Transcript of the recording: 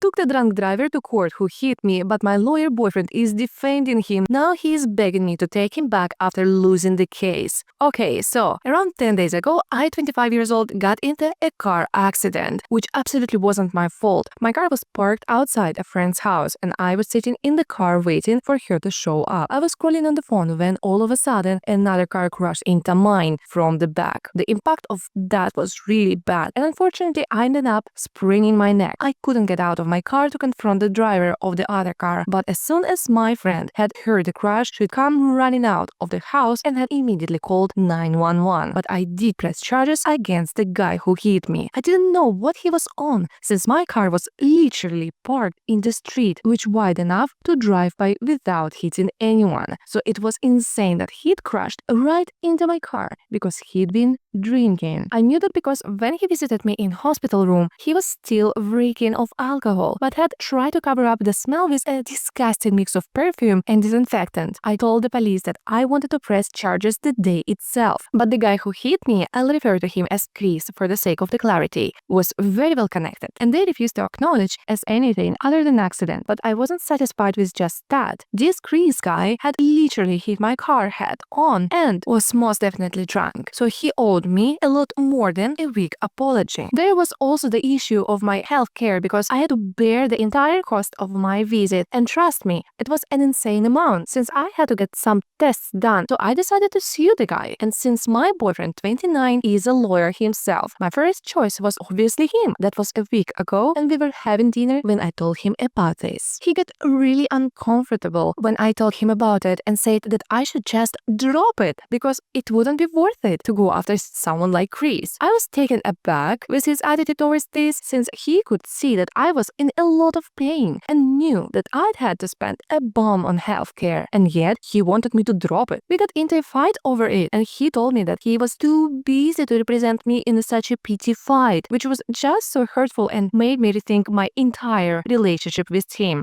took the drunk driver to court who hit me, but my lawyer boyfriend is defending him. Now he is begging me to take him back after losing the case. Okay, so around 10 days ago, I, 25 years old, got into a car accident, which absolutely wasn't my fault. My car was parked outside a friend's house and I was sitting in the car waiting for her to show up. I was scrolling on the phone when all of a sudden another car crashed into mine from the back. The impact of that was really bad and unfortunately I ended up spraining my neck. I couldn't get out of my car to confront the driver of the other car, but as soon as my friend had heard the crash, she'd come running out of the house and had immediately called 911. But I did press charges against the guy who hit me. I didn't know what he was on, since my car was literally parked in the street, which wide enough to drive by without hitting anyone. So it was insane that he'd crashed right into my car because he'd been drinking. I knew that because when he visited me in hospital room, he was still reeking of alcohol, but had tried to cover up the smell with a disgusting mix of perfume and disinfectant. I told the police that I wanted to press charges the day itself, but the guy who hit me, I'll refer to him as Chris for the sake of the clarity, was very well connected, and they refused to acknowledge as anything other than accident. But I wasn't satisfied with just that. This Chris guy had literally hit my car head on and was most definitely drunk, so he owed me a lot more than a weak apology. There was also the issue of my health care because I had to bear the entire cost of my visit, and trust me, it was an insane amount since I had to get some tests done. So I decided to sue the guy, and since my boyfriend, 29, is a lawyer himself, my first choice was obviously him. That was a week ago and we were having dinner when I told him about this. He got really uncomfortable when I told him about it and said that I should just drop it because it wouldn't be worth it to go after someone like Chris. I was taken aback with his attitude towards this since he could see that I was in a lot of pain and knew that I'd had to spend a bomb on healthcare, and yet he wanted me to drop it. We got into a fight over it and he told me that he was too busy to represent me in such a petty fight, which was just so hurtful and made me rethink my entire relationship with him.